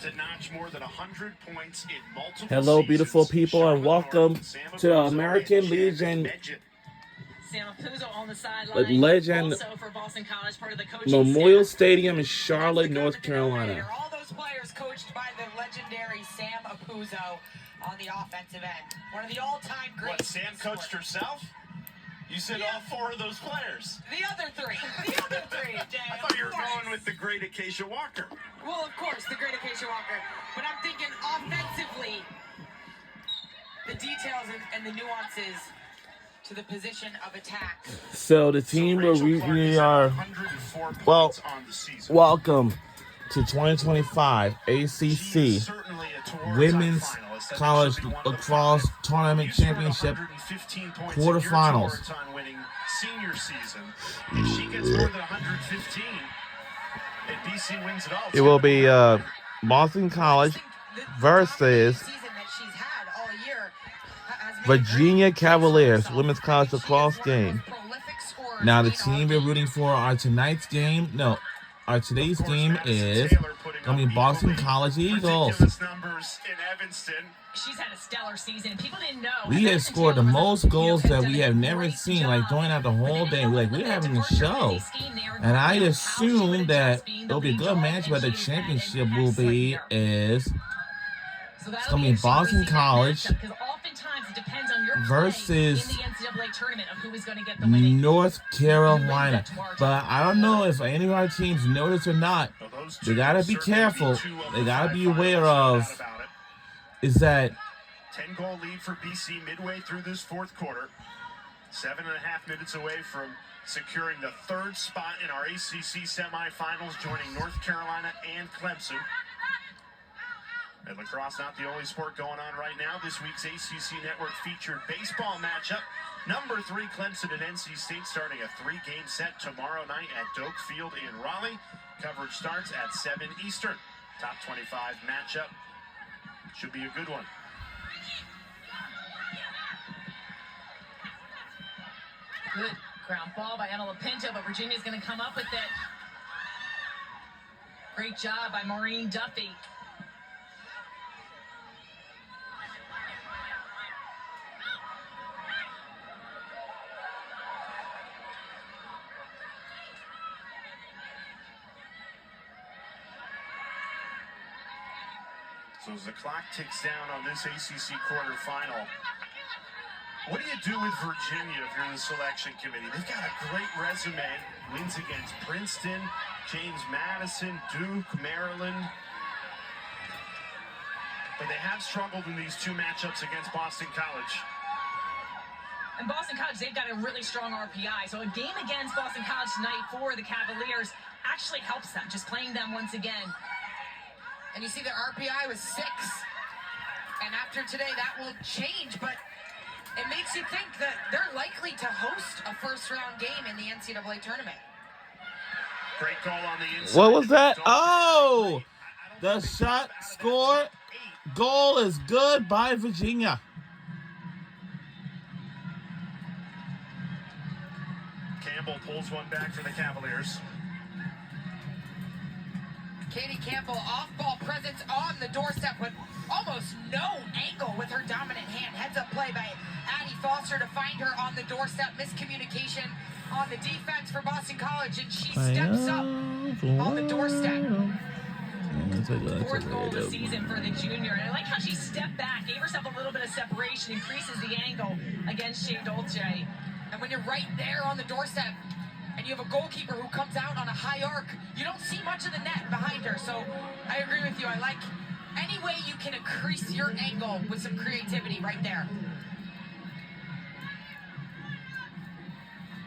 to notch more than 100 points in multiple Hello, beautiful seasons. people, and welcome to the American and Legion Sam Apuzzo on the sideline. Legend Also for Boston College, part of the coaching Memorial staff. Stadium in Charlotte, North Carolina. All those players coached by the legendary Sam Apuzzo on the offensive end. One of the all-time greats. What, Sam coached herself? You said all four of those players. The other three. The other three, Jay. I thought you were going with the great Acacia Walker. Well, of course, the great Acacia Walker. But I'm thinking offensively, the details and the nuances to the position of attack. So the team where we are, well, welcome to 2025 ACC Women's College Lacrosse Tournament Championship quarterfinals. Senior season. If she gets more than 115, and BC wins it all. It will be Boston College versus Virginia Cavaliers Women's College Lacrosse game. Now the team we're rooting for our today's game is going to be Boston College Eagles. She's had a stellar season. People didn't know. We have scored the most goals that we have never seen, like going out the whole day. We're having a show. And I assume that it'll be a good match, but the championship will be it's going to be Boston College versus North Carolina. But I don't know if any of our teams know this or not. They got to be careful. They got to be aware of is that 10-goal lead for BC midway through this fourth quarter. 7.5 minutes away from securing the third spot in our ACC semifinals, joining North Carolina and Clemson. And lacrosse not the only sport going on right now. This week's ACC Network featured baseball matchup. Number 3 Clemson and NC State starting a 3-game set tomorrow night at Doak Field in Raleigh. Coverage starts at 7 Eastern. Top 25 matchup. Should be a good one. Good ground ball by Emma LaPinto, but Virginia's going to come up with it. Great job by Maureen Duffy. So as the clock ticks down on this ACC quarterfinal, what do you do with Virginia if you're the selection committee? They've got a great resume. Wins against Princeton, James Madison, Duke, Maryland. But they have struggled in these two matchups against Boston College. And Boston College, they've got a really strong RPI. So a game against Boston College tonight for the Cavaliers actually helps them, just playing them once again. And you see their RPI was 6. And after today, that will change. But it makes you think that they're likely to host a first-round game in the NCAA tournament. Great call on the inside. What was that? Oh! The shot score goal is good by Virginia. Campbell pulls one back for the Cavaliers. Katie Campbell, off-ball presence on the doorstep with almost no angle with her dominant hand. Heads-up play by Addie Foster to find her on the doorstep. Miscommunication on the defense for Boston College, and she steps up on the doorstep. Fourth goal of the season for the junior. And I like how she stepped back, gave herself a little bit of separation, increases the angle against Shea Dolce. And when you're right there on the doorstep, and you have a goalkeeper who comes out on a high arc, you don't see much of the net behind her. So I agree with you. I like any way you can increase your angle with some creativity right there.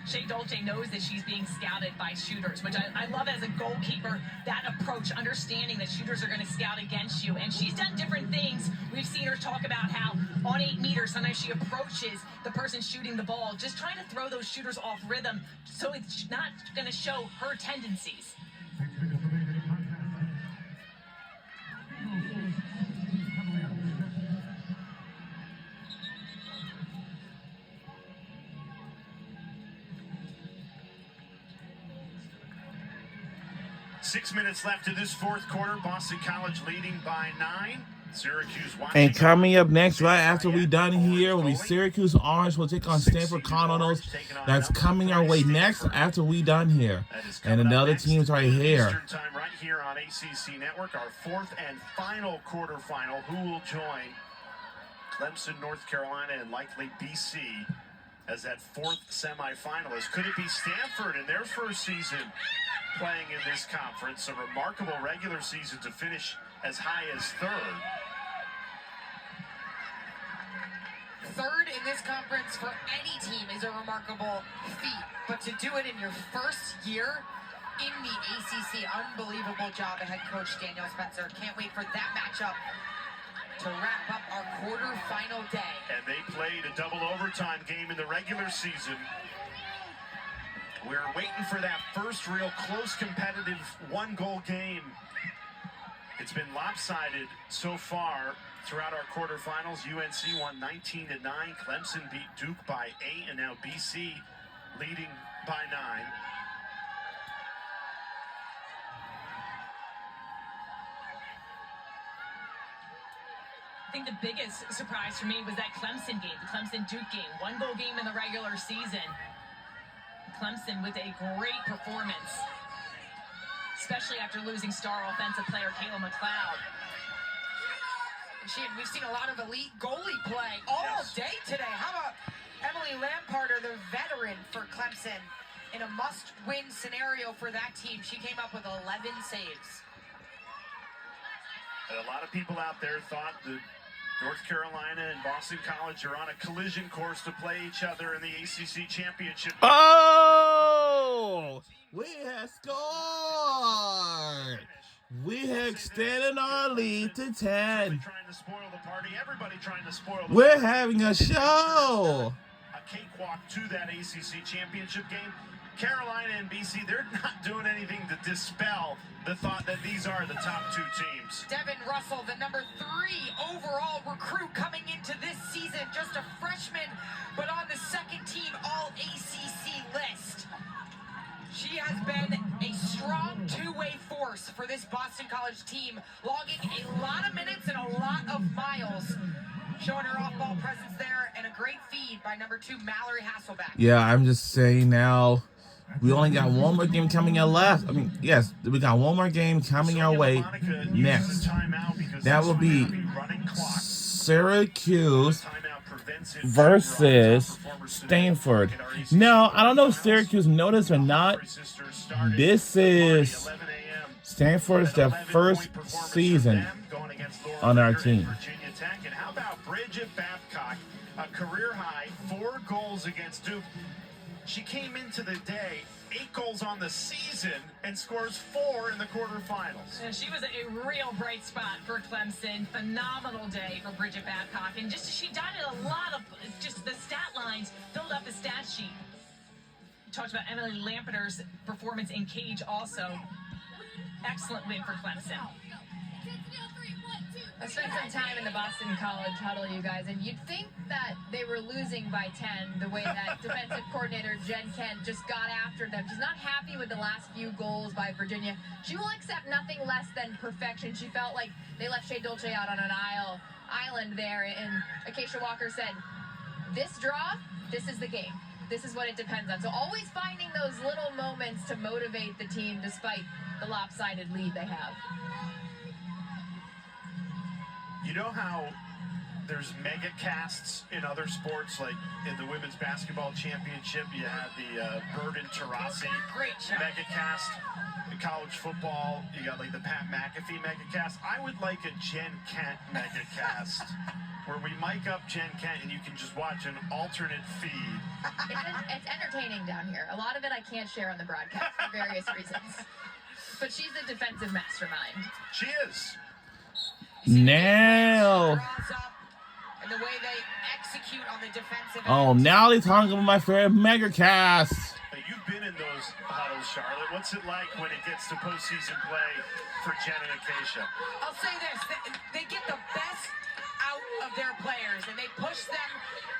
Shea Dolce knows that she's being scouted by shooters, which I love as a goalkeeper, that approach, understanding that shooters are going to scout against you. And she's done different things. We've seen her talk about how on 8 meters, sometimes she approaches the person shooting the ball, just trying to throw those shooters off rhythm so it's not going to show her tendencies. 6 minutes left in this fourth quarter. Boston College leading by 9. Syracuse watching. And coming up next, right after we done here, will be Syracuse Orange will take on Stanford Cardinals. That's coming our way next after we done here. And another team's right here. Eastern time right here on ACC Network, our fourth and final quarterfinal. Who will join Clemson, North Carolina, and likely BC as that fourth semifinalist? Could it be Stanford in their first season playing in this conference? A remarkable regular season to finish as high as third. Third in this conference for any team is a remarkable feat, but to do it in your first year in the ACC, unbelievable job by head coach Daniel Spencer. Can't wait for that matchup to wrap up our quarterfinal day. And they played a double overtime game in the regular season. We're waiting for that first real close competitive one-goal game. It's been lopsided so far throughout our quarterfinals. UNC won 19-9. Clemson beat Duke by 8, and now BC leading by 9. I think the biggest surprise for me was that Clemson game, the Clemson-Duke game. One-goal game in the regular season. Clemson with a great performance, especially after losing star offensive player Kayla McLeod. We've seen a lot of elite goalie play all day today. How about Emily Lamparter, the veteran for Clemson, in a must-win scenario for that team? She came up with 11 saves. And a lot of people out there thought that North Carolina and Boston College are on a collision course to play each other in the ACC championship. Oh! We have scored! We have extended our lead to 10. Trying to spoil the party. Everybody trying to spoil the We're party. having a show! A cakewalk to that ACC championship game. Carolina and BC, they're not doing anything to dispel the thought that these are the top two teams. Devin Russell, the number 3 overall recruit coming into this season, just a freshman, but on the second team All-ACC list. She has been a strong two-way force for this Boston College team, logging a lot of minutes and a lot of miles, showing her off-ball presence there, and a great feed by number 2, Mallory Hasselback. Yeah, I'm just saying now, we only got one more game coming out left. I mean, yes, we got one more game coming our way next. That will be Syracuse versus Stanford. Now, I don't know if Syracuse noticed or not. This is Stanford's their first season on our team. And how about Bridget Babcock, a career high 4 goals against Duke. She came into the day 8 goals on the season and scores 4 in the quarterfinals. And she was a real bright spot for Clemson. Phenomenal day for Bridget Babcock. And just she dotted a lot of just the stat lines, filled up the stat sheet. Talked about Emily Lamparter's performance in cage also. Excellent win for Clemson. I spent some time in the Boston College huddle, you guys, and you'd think that they were losing by 10 the way that defensive coordinator Jen Kent just got after them. She's not happy with the last few goals by Virginia. She will accept nothing less than perfection. She felt like they left Shea Dolce out on an island there, and Acacia Walker said, this draw, this is the game. This is what it depends on. So always finding those little moments to motivate the team despite the lopsided lead they have. You know how there's mega casts in other sports, like in the women's basketball championship, you have the Bird and Taurasi mega cast. In college football, you got like the Pat McAfee mega cast. I would like a Jen Kent mega cast, where we mic up Jen Kent and you can just watch an alternate feed. It's entertaining down here. A lot of it I can't share on the broadcast for various reasons. But she's a defensive mastermind. She is. Now. And the way they execute on the defensive Oh, now they're talking about my favorite mega cast. Hey, you've been in those huddles, Charlotte. What's it like when it gets to postseason play for Jen and Acacia? I'll say this. They get the best out of their players, and they push them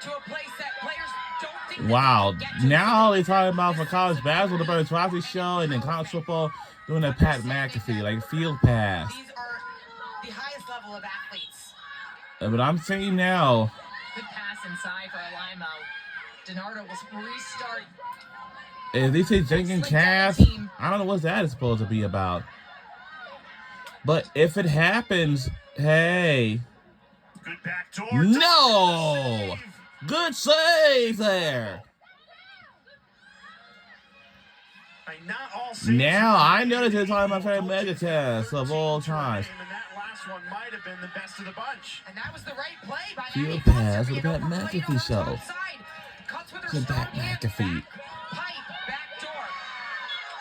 to a place that players don't think Wow. they can get to. Now they're talking about for college basketball, the Bird Taurasi show, and then college football, doing a Pat McAfee, like field pass. These are the highest level of athletes. But I'm saying now, Good pass inside for Alimo. DiNardo will restart. if they say Jenkins cast, I don't know what that is supposed to be about. But if it happens, hey. Good backdoor. No! Good save there. Not all Now I noticed it's one of my favorite mega tests of all time. And that last one might have been the best of the bunch. And that was the right play by Field Annie pass Foster with being that overplayed McAfee on show. the top side. Cuts with her Good strong back hand, McAfee. pipe, back door.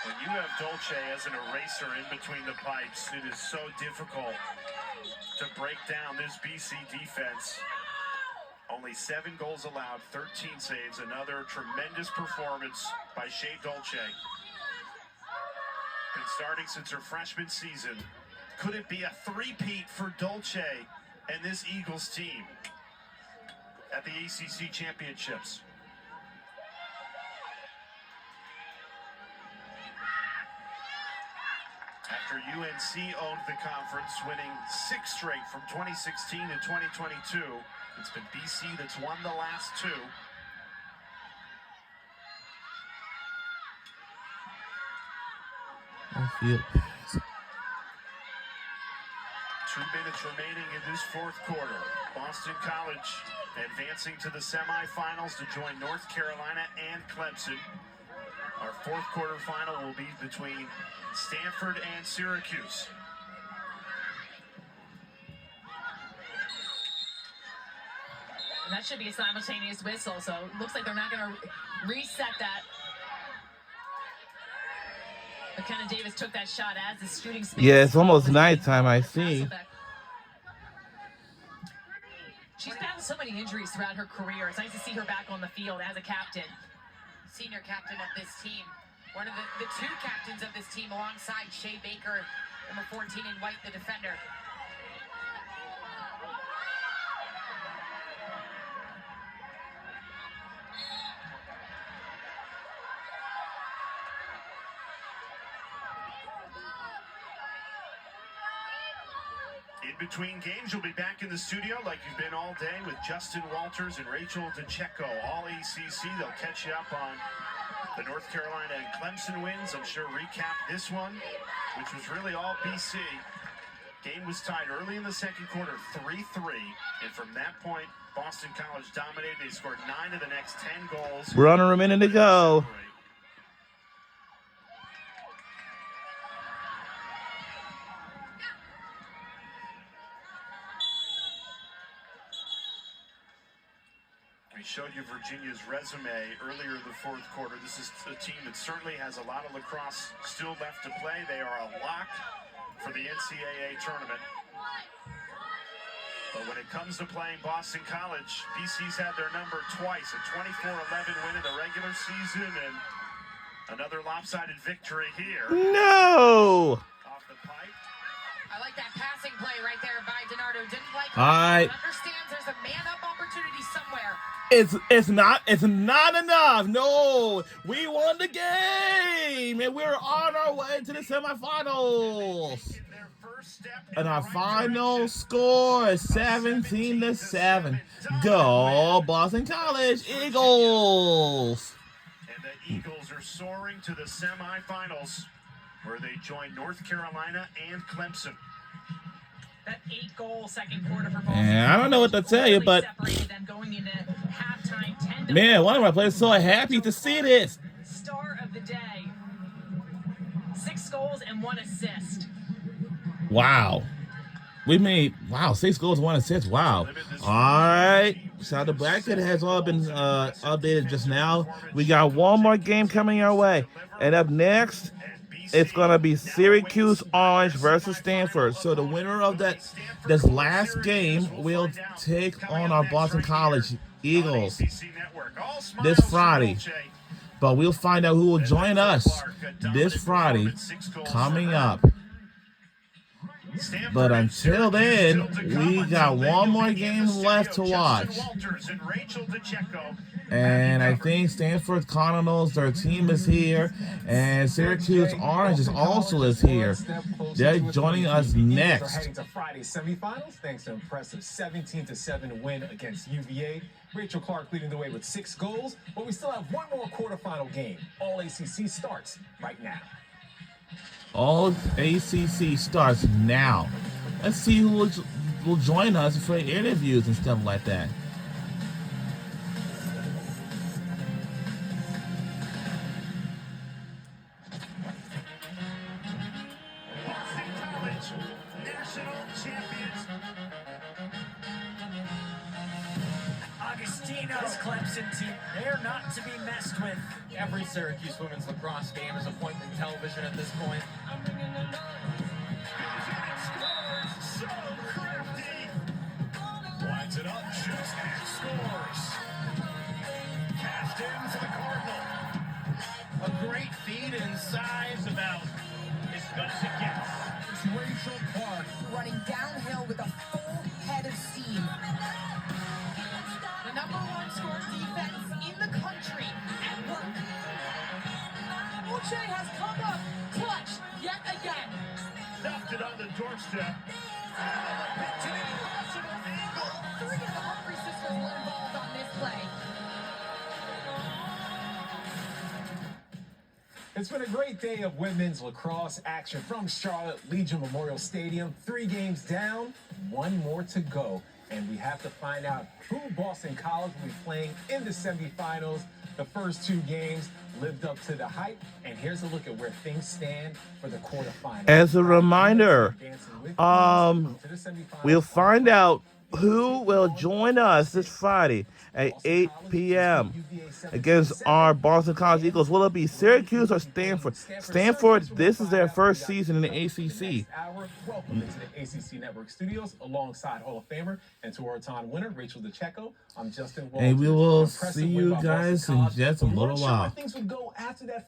When you have Dolce as an eraser in between the pipes, it is so difficult to break down this BC defense. Only 7 goals allowed, 13 saves. Another tremendous performance by Shea Dolce. Been starting since her freshman season. Could it be a three-peat for Dolce and this Eagles team at the ACC championships? After UNC owned the conference, winning 6 straight from 2016 to 2022, it's been BC that's won the last 2. Field pass. 2 minutes remaining in this 4th quarter. Boston College advancing to the semifinals to join North Carolina and Clemson. Our 4th quarter final will be between Stanford and Syracuse. And that should be a simultaneous whistle, so it looks like they're not going to reset that. McKenna Davis took that shot as the shooting space. Yeah, it's almost nighttime, I see. She's battled so many injuries throughout her career. It's nice to see her back on the field as a captain. Senior captain of this team. One of the 2 captains of this team alongside Shea Baker, number 14 in white, the defender. In between games, you'll be back in the studio like you've been all day with Justin Walters and Rachel DeCecco, all ACC. They'll catch you up on the North Carolina and Clemson wins. I'm sure recap this one, which was really all BC. Game was tied early in the 2nd quarter, 3-3. And from that point, Boston College dominated. They scored 9 of the next 10 goals. We're under a minute to go. We showed you Virginia's resume earlier in the 4th quarter. This is a team that certainly has a lot of lacrosse still left to play. They are a lock for the NCAA tournament. But when it comes to playing Boston College, BC's had their number twice, a 24-11 win in the regular season and another lopsided victory here. No! Off the pipe. I like that passing play right there by DiNardo. Didn't like it. Understands there's a man-up opportunity somewhere. It's not enough. No, we won the game and we're on our way to the semifinals. And our final score is 17-7. Go Boston College Eagles! And the Eagles are soaring to the semifinals, where they join North Carolina and Clemson. That 8-goal 2nd quarter for Boston. And I don't know what to tell you, but man, one of my players so happy to see this. Star of the day. 6 goals and 1 assist. Wow. We made 6 goals, 1 assist. Wow. All right. So the bracket has all been updated just now. We got one more game coming our way. And up next, it's going to be Syracuse Orange versus Stanford. So the winner of this last game will take on our Boston College Eagles this Friday. But we'll find out who will join us this Friday coming up. But until then, we got one more game left to watch. And I think Stanford Cardinals, their team is here. And Syracuse Orange is also is here. They're joining us next. Heading to Friday's semifinals thanks to an impressive 17-7 win against UVA. Rachel Clark leading the way with 6 goals, but we still have one more quarterfinal game. All ACC starts right now. All ACC starts now. Let's see who will join us for interviews and stuff like that. Boston College, national champions. Augustino's Clemson team, they're not to be messed with. Every Syracuse women's lacrosse game is appointment television at this point. So crafty. Winds it up, shoots and scores. Cast in for the Cardinal. A great feed inside. About as good as it gets. It's Rachel Clark. Running downhill with a full head of steam. The #1 scoring defense in the country at work. Uche has come up clutch yet again. Left it on the doorstep. Three of the Humphrey sisters were involved on this play. It's been a great day of women's lacrosse action from Charlotte Legion Memorial Stadium. 3 games down, 1 more to go. And we have to find out who Boston College will be playing in the semifinals. The first 2 games lived up to the hype. And here's a look at where things stand for the quarterfinals. As a reminder, we'll find out who will join us this Friday at 8 p.m. against our Boston College Eagles. Will it be Syracuse or Stanford? Stanford, this is their first season in the ACC. Welcome into the ACC Network Studios alongside Hall of Famer and Tour-a-Thon winner Rachel DeCecco. I'm Justin Walters. And we will see you guys in just a little while. Things would go after that